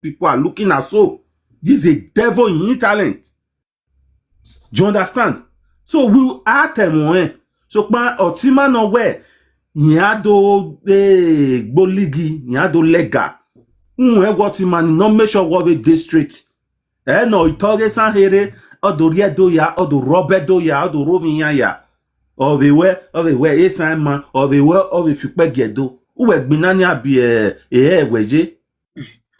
people are looking at so. This is a devil in talent. Do you understand? So we are temoin. So pa otima no where yado boligi yado lega. What man no measure what a district. No itoge san here or do riedo ya or do robedo ya or do rovinya ya. Or the way yes I man or the way of if you gedo. Who have been weje.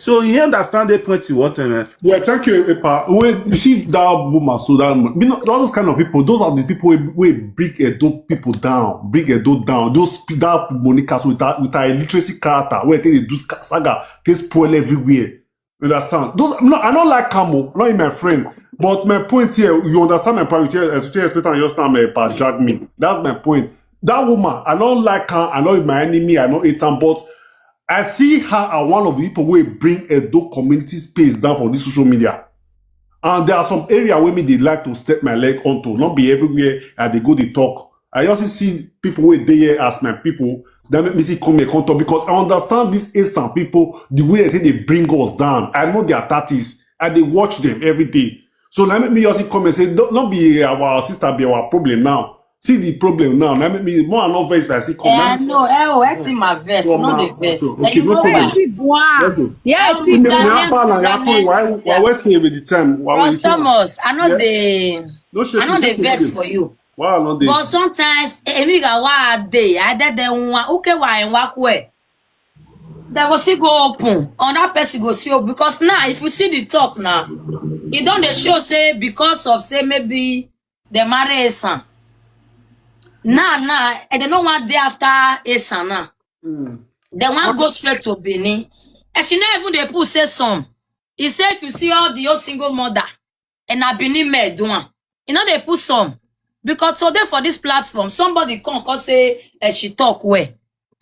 So you understand the point what Yeah, thank you, Epa. When you see that woman, so that you know, all those kind of people, those are the people who bring Edo people down, bring Edo down. Those that Monica's with her illiteracy character, where they do saga, they spoil everywhere. You understand? Those no, I don't like Camo, not in my friend. But my point here, you understand my point. As you expect, you understand my part, drag me. That's my point. That woman, I don't like her. I know my enemy. I know it's but I see her as one of the people who bring Edo community space down for this social media. And there are some areas where me they like to step my leg onto, not be everywhere and they go they talk. I also see people who they here as my people, that make me see come here contour because I understand these Asian people, the way I think they bring us down. I know their tactics and they watch them every day. So let me also come and say, don't be our sister, be our problem now. See the problem now. Let me more and more vex. I see. Yeah, no, it's in my vest, not the vest. Okay, no problem. Yeah, it's in why wasting with the time? Customers, I know the vest for you. Wow, no but sometimes, emiga wa day, I did them one. Okay, why and walk away. They go see go open. On that person go see up because now, if you see the talk now, it don't they show say because of say maybe the marry a son. Nah, and they don't want day after a son now. They want go straight to Benin. And she never even they put say some. He said if you see all the old single mother and I Benin made doing, you know they put some. Because today for this platform, somebody come say she talk well.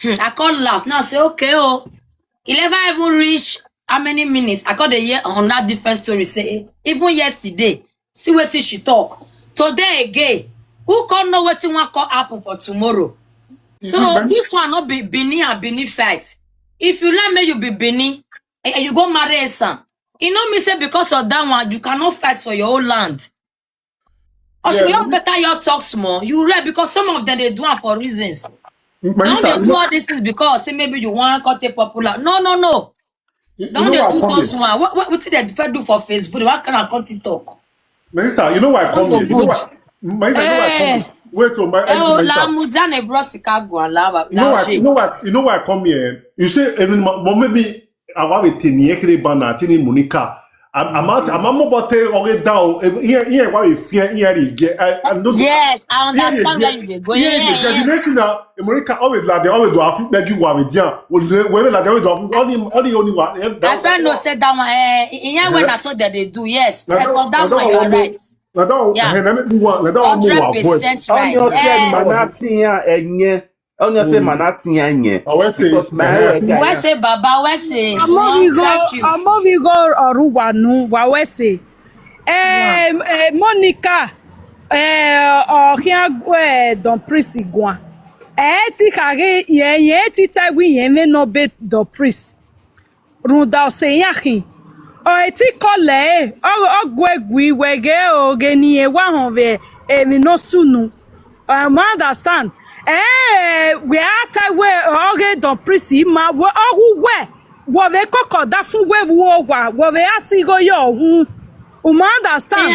I can't laugh. Now I say, okay, oh. He never even reach how many minutes. I got a year on that different story. Say, even yesterday, see what she talk. Today again, who can't know what want to happen for tomorrow? So this one not be Benin and Benin fight. If you let me, you be Benin and you go marry a son. You know me say because of that one, you cannot fight for your own land. Or should you better your talk small? You read because some of them they do it for reasons. Don't they do all these things because say maybe you want to get popular? No. Don't they do those one? What did they do for Facebook? What kind of content talk? Minister, you know why I come here? You know why? Minister, you know why I come here? Wait till my you know why I come here? You say even maybe I want to tell Bana, tell Monica. I'm about to already down. Here, why we fear here? Yes, I understand where you go. Yeah. America always like they always do. I feel like you are with them. Wherever like they always do. Only one. My friend no said that one. Here when I saw that they do. Yes, but for that one you are right. Yeah. 100% right. Only say manatia nye. We say Baba, we say. Amovigo Oruwanu, we say. Monica, here Don Prisigwa. Ti kage ye ti tawi ye no be Don Pris. Runda se yahi. Ti kole ogwegwi wege ogeni e wa honve mi no sunu. I understand. We are tired. Okay, Don Prisi ma we we koko da fun we wo we asi go yo understand?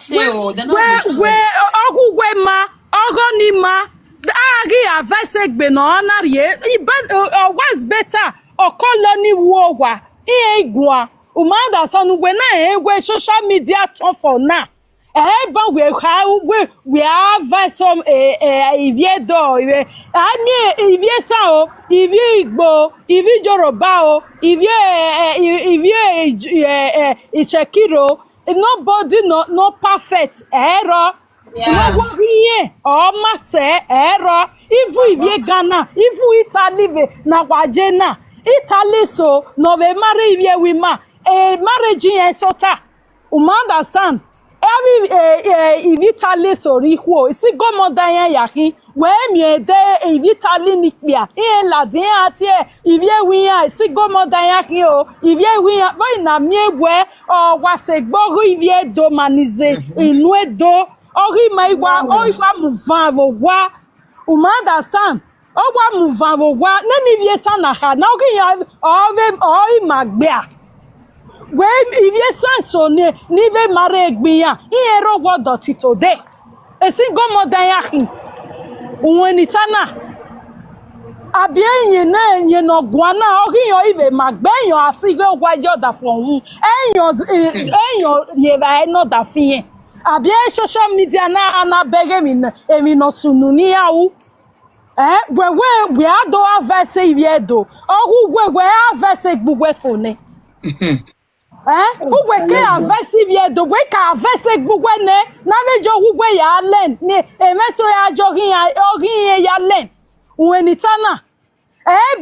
We ma ni ma agi advice egbe no na re what's better okolo ni wo igwa understand we na we social media turn for now. But we have some ivie do ivie sao ivie igbo ivie Yoruba ivie Ichekiro. Nobody no perfect error. No here or mase error. If ivie Ghana, if Italy na wajena Italy so no be marry ivie we ma marriage in sota. Understand? Ivitali Soriho, Sigomo Diane Yaki, where me de Ivitali Nikbia, La Diatia, Ivia Wia, Sigomo Diakio, Ivia Wia, Vina Mie, or was a Bogu Ivia Domanize, Inuedo, Ori Maiwa, Oiwa Muvavo, Wa, understand. Owa Muvavo, Wa, Nenivia Sanaha, Nogi, Oi Magbia. When if you say so, nive mare gbia. Iero wodoti today. A single modayahi. When it's ana. Abien ye no guana. Ogi yo ive magben yo asigo wajo da fonu. Enyo yeva no da fie. Abien social media na ana bege emi no sununi yawu. We ado avese iviedo. Ogu we avese gbugwe fone. Who we can avesive ye the way can avesive bugwene, Navajo who way ya len, ne, a meso ya jogging ya len. When it's ana,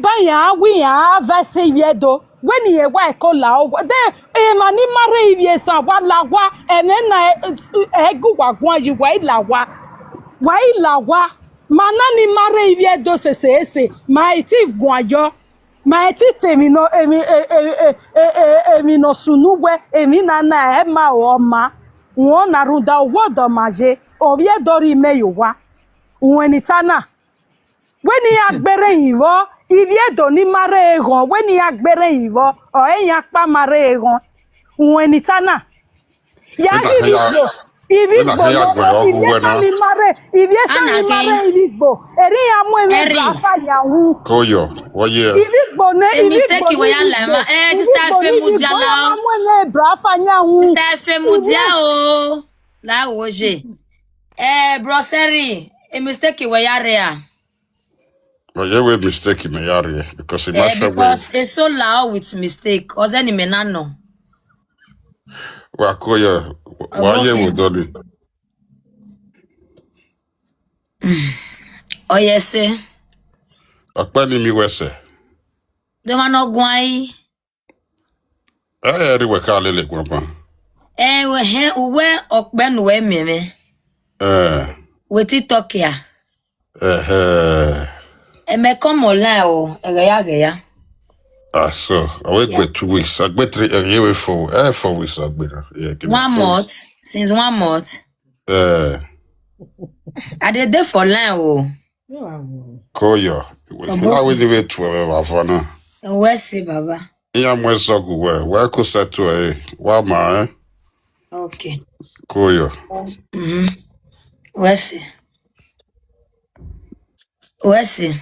baya, we are avesive ye do, when ye white cola, there, mani mare ye sa, what lawa, and then I go one you white lawa, manani mare ye do se, my teeth guayo. My tite mi no sunuwe emi na ema oma won na runda wodo maje ovie dori meyowa weni tana weni agbere yiwo ivie do ni mare egon weni agbere yiwo o eyan pa mare egon weni tana ya ivigo Ivigbo eri amu eme brafa yahu Koyo, oye. Ivigbo ne mistake we yan lama sister Femudia la amu eme brafa yahu sister Femudia o la woje brossery mistake we yare Oye we mistake me yare because because it's so loud with mistake ozeni menano wa koyo waye wo doli oyese Akpani mi wese de mano gwai eri we ka lele gwapa we uwe okpenu we meme we TikTok ya me come online o ya so I wait for 2 weeks. I wait 3 years for 4 weeks. I wait. Yeah, 1 month. Since 1 month. I did there for line. Oh. Koyo. I will leave it 12 for now. Where see, Baba? Yeah, I'm so good. Where could set to a wama? Okay. Koyo. Where see?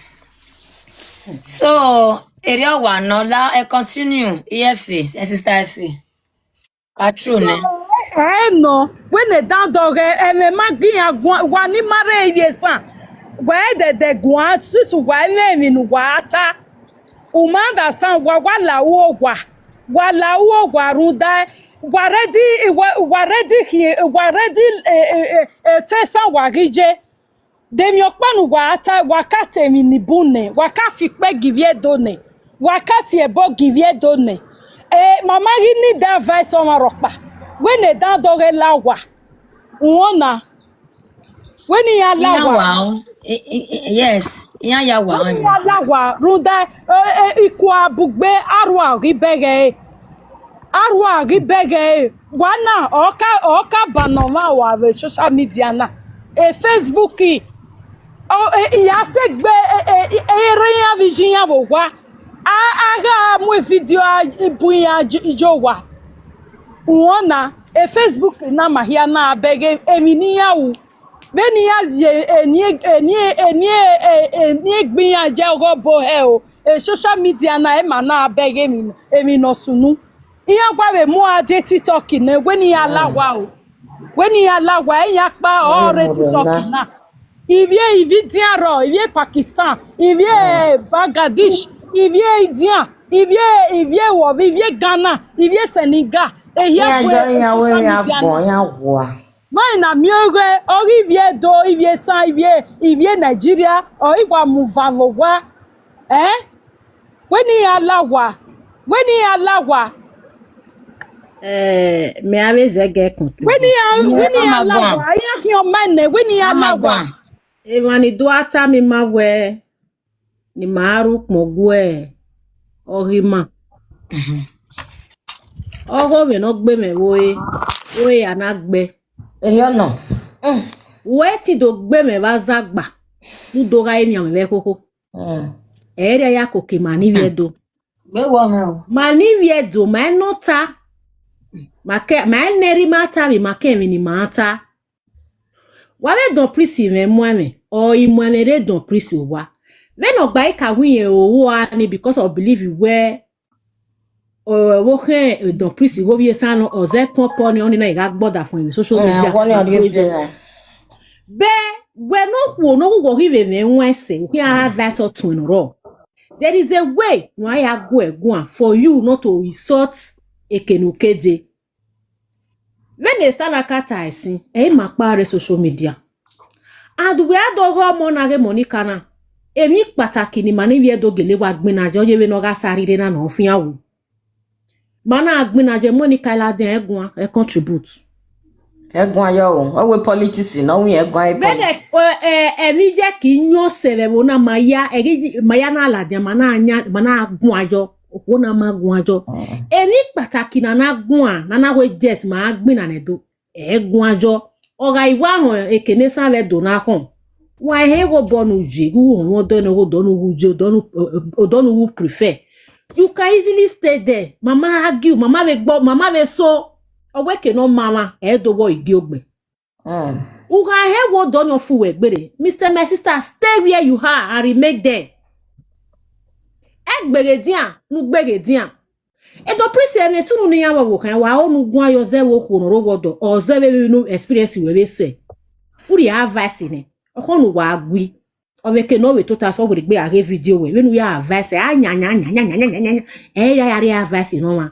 So. Area one no la continue EFA sister FA. True ne. No when the down dog me magi wa ni mare yesa. Where the gwan sisu wa me nu wata. Understand wa la ogwa runda wa ready tesa wa gije. Dem yokpanu wata wakate minibune wakafi pe givie done wakati ebo givie done mama ni da vice on ropa when e dan doge lawa wona when ya lawa yes ya wa ya lawa runda iku abugbe arwa ribege wana oka banoma wa social media na Facebook iya segbe ereya vision bo wa aga mu video ibuya ijowa wona Facebook na mahia na abege emini yawu beni ya eni gbiyan je ogobo he o social media na e ma na abege emi no sunu iya gbawe mu ade TikTok na weni ya lawa o weni ya lawa e ya pa ore TikTok na il vient diaro, il vient Pakistan, il vient Bangladesh, il vient Indien, il vient Ghana, il vient Sénégal. Et il y a na mieux il vient do, il vient ça, il vient Nigeria, il va mouvoir. When il y a lawa, Me ave zege kontu. When you Amagwan. allow, I am your man. When you allow, Amagwan. Mani do ata mi ma we ni maru kmogwe orima. Ogo me no gbe me we anagbe. Eyono. We ti do gbe me bazagba. Nu do ga emi ame koko. Ere ya koke mani viedo. Gbe wo me o. Mani viedo ma nota. Ma neri mata mi make mi ni mata. Wale don prisi me mwame or imwanere don prisi wa. When ogba ka wi owo ani because of believe where wo kan don prisi go vie sanu oze popo ni oni na iga gboda fun social media. Be we no wo no go give me nwense we have vessel to in ro. There is a way why I go egun for you not to insult ekenukede. When they start like kata esi ma pare social media. And we had over monage money kana. Emi pataki ni mani vie do gele wa gbinaje ye we no ga sarire na no fin awo. Mana agbinaje money kala den egun e contribute. Egun ayo o we politics na wi egun e. Bene emi je ki nyo sebe wona maya maya na alade mana agun ajo wona ma gun ajo. Emi pataki na gun na we just ma agbina ne do egun ajo. Oga iwa hon ekene sabe do na kon. Wa he go bonu jigu won do no go donu wujo donu wu prefer. You can easily stay there. Mama argue, mama be so awake no mama do boy giogbe. Uga he wo don your fu egbere. Mr. My sister, stay where you are and remain there. Egbere dian, nu gbere dian. E do prisi me sunu ni yawa wo kan wa onu gun ayo ze wo ko no rogodo o ze be no experience we be say. Uri advice ni. Okonu wa agui. Obeke no we total so we gbe are video we. When we are advice anya. Ya advice no ma.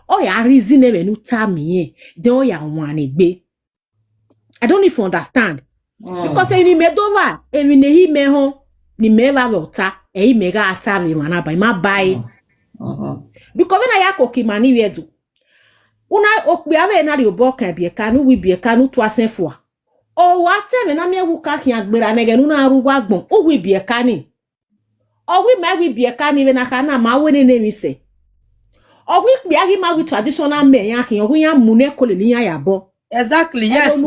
O ya reason e nu ta mi den o ya wan egbe. I don't even understand. Because any me do wa, emi ne hi me ho ni me ba wota, me ga ata mi mana ba ma bai. Because when I yakoki mani wedu. Una okbi ave na ri obo kan bi ka nu wi bi ka nu to asenfo. O wa te me na me wu ka hin agbera na ge nu na ru gbagbon. O wi bi ka ni. O wi ma wi bi ka ni we na ka na ma we ne mi se. O wi bi agi ma wi traditional men yan kin o wi yan mu ne ko le ni yan yabo. Exactly, yes.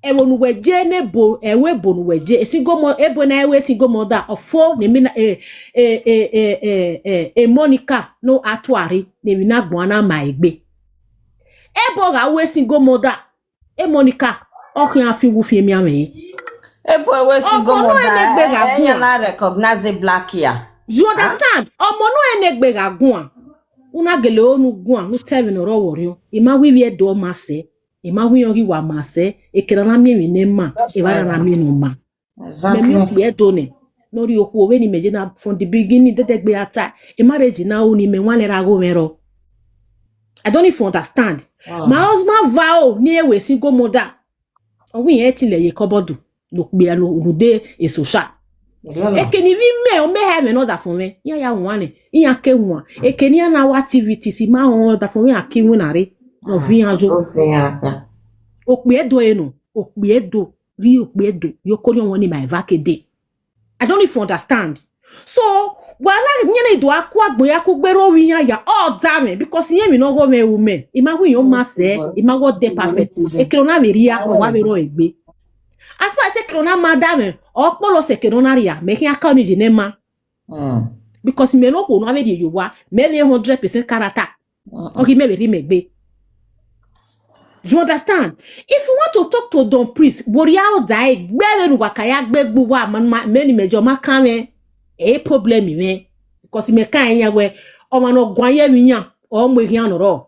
Ewonuweje ne bo ewe bonuweje esigomo ebo na ewe sigomo da ofo ne mi na Monica no atuari ne mi na gbon na ma egbe ebo ga we sigomo da Monica okin afiwu fi mi ame Ebo ewe sigomo da enya na recognize black here. You understand? Omo no enegbe ga gun una gele onu gun nu tell no ro wori o ima wi e do ma se ima wi yon wa ma se e kera na mi ne ma e ba na mi no ma Exactly. me mi e do ne lori oku owe ni meje na from the beginning dedegbe ata e marriage na o ni me wan lera go mero. I don't even understand. My husband vow ni ewe single mother o wi e tile ye kobodu no pe anu de e social. Ekeni vi me o me have no da fun me ya wan ya ke wan ekeni na wa activities ma on da fun me akiwu na re no vi anjo o pe edo enu o pe edo ri o pe edo yo ko ni won ni my vakede. I don't even understand. So wala nyene do akwa agbo ya ku gbero wi yan ya all damn because yen mi no go me women imagu yon ma se imago de perfect ekero na be ria o wa be ro egbe. As far as Ekrona madame, or Polo Sekeronaria, making a county genema. Because me no go no ave you wa, maybe 100% character. Okay, maybe be. You understand? If you want to talk to Don Priest, Boria die, better wakaya begbuwa many major makame, a problem me. Because he may kind where or man no guaya minya or mwian or.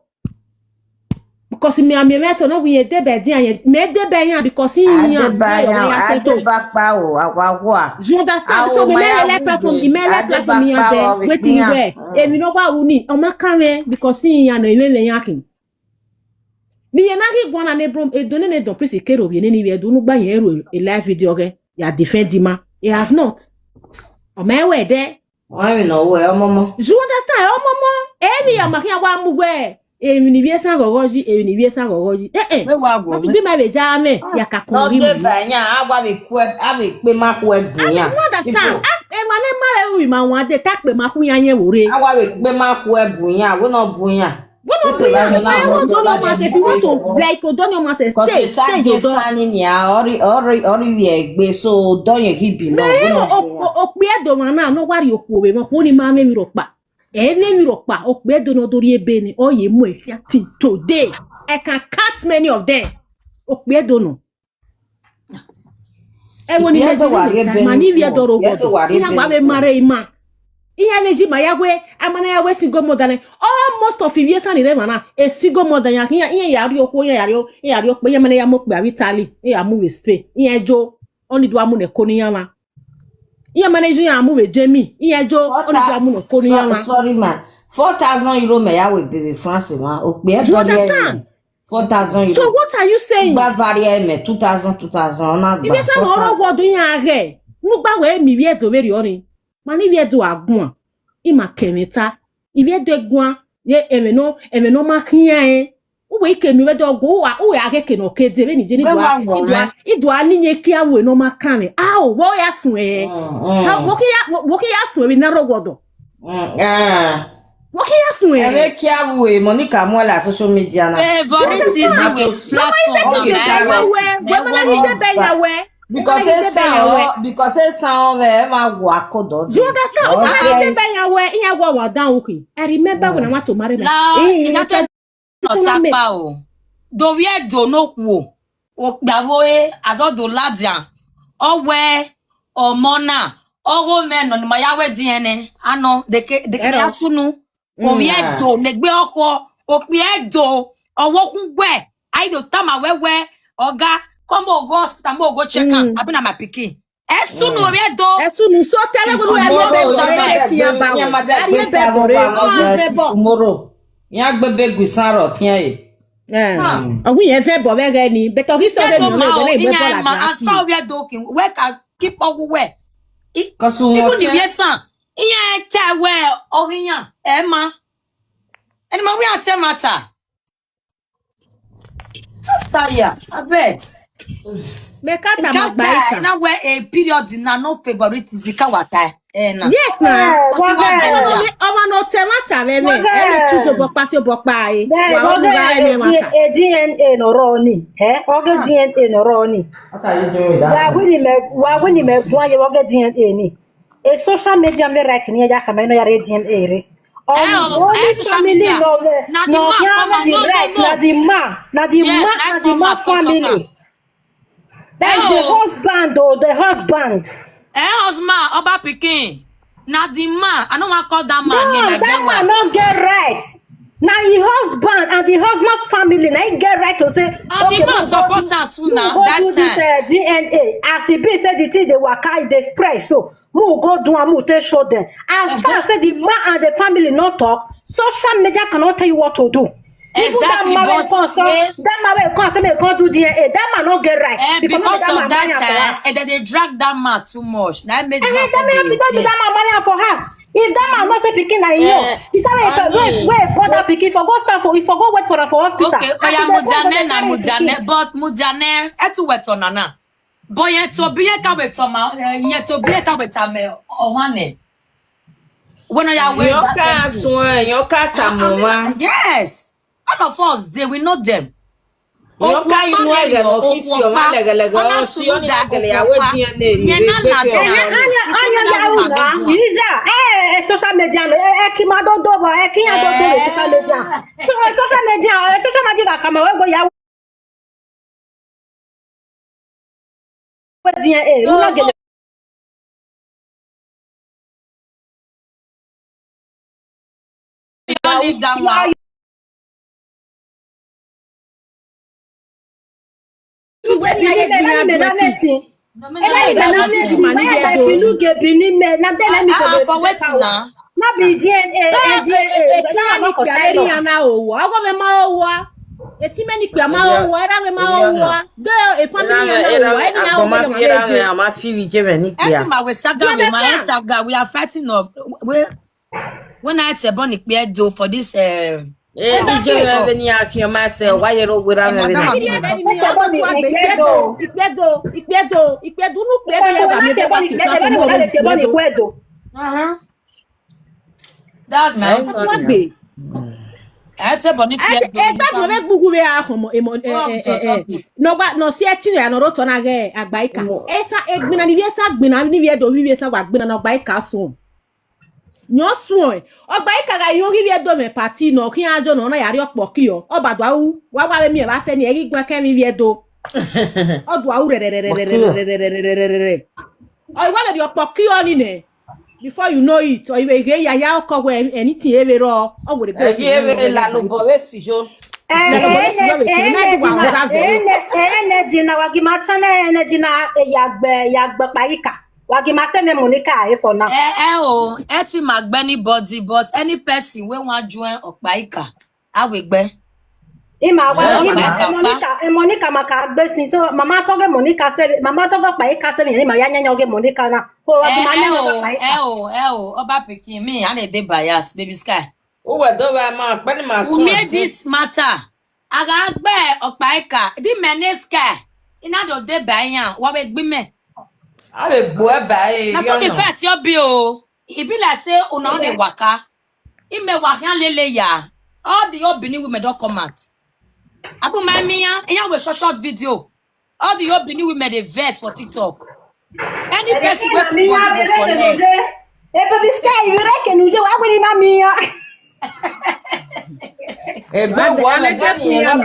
Because me am so no we debe dia me debe because he yan back bow awa. You understand? So me let platform me there waiting where e mi no ba uni o ma kan because he yan no ile yakin. Ni yan agi gwana ne brom e donne ne don please kero bi ni we do no gba yan ero a live video ge ya defend ma you have not o ma we there why we no we o momo. You understand? O momo e mi ya ma kan wa mu we ni biesa gogoji ni biesa gogoji We wa go. What be my bejame ya ka No kon de ri banya agba be ku ave pe ma ku ebunya. understand mane ma we ma wan de tak pe ma ku yan yen wore Agba be pe ma ku ebunya, we no bunya. I want to know myself if you want to like don't know myself Cause stay it's like stay this your door signing ya ori we egbe so don you he belong. me okpe do mana no wari okuwe mo ko ni ma me mi ro pa me mi ro pa okpe do no dori ebe ni oye mu efia till today I can count many of them okpe do no woni me do mani bi do ro godo ina gba me mare ima iya meji ma yawe amana yawe single mother ni almost of years ani re mana a single mother ya iya yari okwo yari okpo ya mana ya mo pe Italy ya mu we Spain iya jo oni do amu ne koni yama iya mana jo ya mu we Jamie iya jo oni do amu ne koni yama Sorry man. 4,000 euro me ya we be France ma. Okpe you understand 4,000 euro. so what are you saying Bavaria me 2,000 na gba. ibi sa no ro godo ya re nu gba we mi bi e do veri oni mani bi e do agun ima kenita ibi e do egun ye emeno ma kian uwe ike mi we do ogun uwe akeke no kede be ni je ni idua ni nye ki awe no ma kan wo ya sun wo ki ya sun we na ro godo wo ki ya sun Ebe kia we Monica mo la social media na. Favorite easy with platform. Because it's sound ma gwa kodo. you understand iya wa down okay I remember when I want to marry Otapa o. Do we do no wo. O gbavo azodo ladian. Owe omona. Ogo meno ni mayawe DNA. Ano de asunu. O we do negbe oko. O pe do owo kungwe. I do tama wewe oga come go hospital mo go check am abi na my pikin. Esunu we do. Esunu so tell me Tomorrow. Ya gbebe gusaro tian e. Ogun yen fe bo be ni but o so de mi no be Inya bola ma as far we do kin we can keep ogu we. Kasu Ibu ni we san. Inya ta we oriyan e ma. Eni ma we ate matter. Start ya. Abeg. me kata ma gba Kata ika na we a period na no favorite zika wata. Na. yes na Danger. omo no te mata me tu so bo pa se bo pa e wa o ga e mata DNA no roni oge DNA no roni What are you doing with that? wa wini me gwa ye oge DNA ni e social media me right ni ya ka me no ya DNA re Social media. Na the man, come on, no. na the man family. That's the husband or the husband. Husband, Oba Pikin. Na the man. I don't want to call that man No, name like that man not get right. Now the husband and the husband family, now he get right to say, And the man support her too now. That this time. DNA. As he be said the thing they work out, they spread. So we go do and we tell show them. As far as the man and the family not talk, social media cannot tell you what to do. Exactly, Even that but man will come say me can't do DNA. That man not get right because of man money for that us. and then they drag that man too much. That made That man because that man money for us. If that man not say pikin na you, if that man wait bother pikin for go stand for if for go wait for hospital. Okay, oya Mujane na Mujane, but Mujane etu weto nana. But yet to be a kabeto ma, yet to be a kabetame or one. When I away Your cat mama. yes. All of us, they will know them. Your car you know the office your man like see on that Social media kima don do ba kinya don do social media. So social media come we go ya DNA no get leave that one. For waiting now. Not be DNA. We are fighting up. When I say Bonnie do for this Ije veni akio mase wa yero wira veni. Ikpedo nu kpedo ya ba me ba ki class mo. That's my Atwagbe. Ate boni pie. Egba me gbugu be ahom no gba no si eti ya no roto na ge agbaika. Esa egbina ni esa gbina ni wie do wi esa gba gbina no agbaika so. Nyo suo agbaika ga yo wi do me party no kin ajo no na yari opo ki o obado awu wa wa mi e ba se ni eri gwa ke mi wie do. Odo awu re. O wa le opo ki o ni ne. Before you know it, or you will get ya or anything ever or would be la lobo sijo. Jina wagimachana jina yagbe paika. Wagimaseme Monica for now. Eti magbeni body, but any person when want join Okpaika, I will be. Ima Monica makagbe sin so mama toge Monica se mama toge paika se ni ma yanya nyoge Monica na ho oba pikin me and dey bias baby sky O we do ba ma pe ni ma so made it matter aga gbe Okpaika di meneska ina do dey bayan wa be gbe me a be gbo e ba e na so the fact you be o e be like say una dey waka e me waka lele ya all the obìnrin women don come out. Abu my mia, and you short video. All the opening women they verse for TikTok. Any person where people go connect. Baby sky, you reckon you do what in a mia? But one again, you know,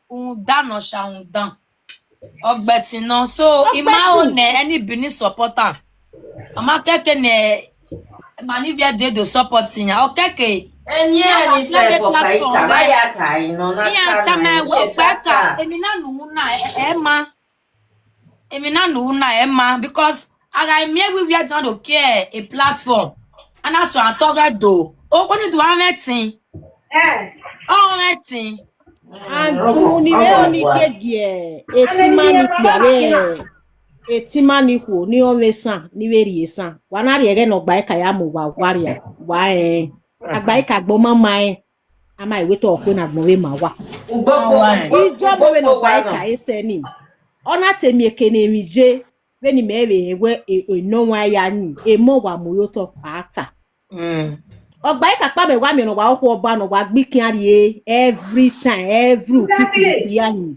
Dano shaundan ogbetina so ima one any Benin supporter ama keke ne manivia dey do supporting ya okeke enye ni say for Paika ba ya kai no na ya tama wo Paika emina nu na ema because aga me we are trying to care a platform and that's what I talk do o ko ni do ametin metin and uniwe kegie etimani ku ni omesan ni weri esan wanari ege no gba eka ya mo wa waria wa agba eka gbo mama ama iwe to ope na gbon we ma wa ijo bo we no gba eka ese ni ona temi ekene mi je we ni mewe ewe no wa ya ni emo wa mo yo to pata Ogbaika pa me wa mi no wa okwo oba no wa gbikin ari every time every people yani.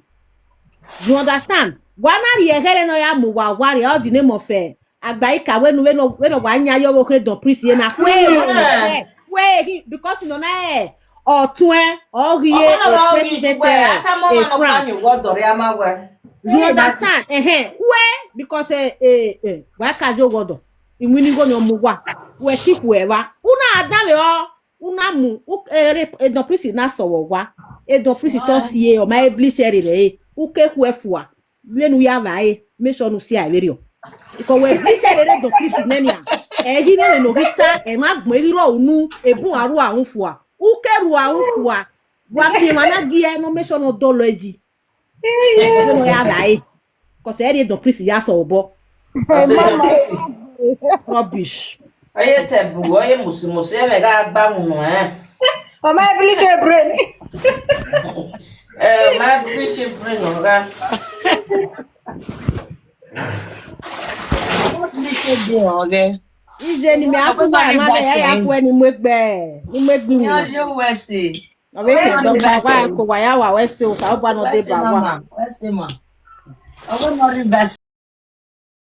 You understand? Wanari ehere no ya mu wa wari all the name of Agbaika we no wa nya yo wo ke don priest ye na we because no na otun oriye president France. You understand? We because wa ka jo godo. Imuni go no mu wa. We keep wherever una adawe una mu don prisi na sowo wa don prisi to sie o ma eblishere re uke ku efua wenu ya vai me so nu si averio iko we eblishere re don prisi nenia hi ne no hita ma gbon eriro unu ebun aru ahun fua uke ru ahun fua wa fi mana gie no me so no dolo eji no ya vai ko se re don prisi ya so obo rubbish. Oye tebu, oye musu me ga gba mu O ma blish brain. My blish brain no ga. Blish brain oge. Ije ni me asu ba ma le ya ku eni megbe. Ni megbi wu. Yo wese. Obe ke do ba wa ko wa ya wa wese o ka ba no de ba wa. Wese ma. Ogo no ri best.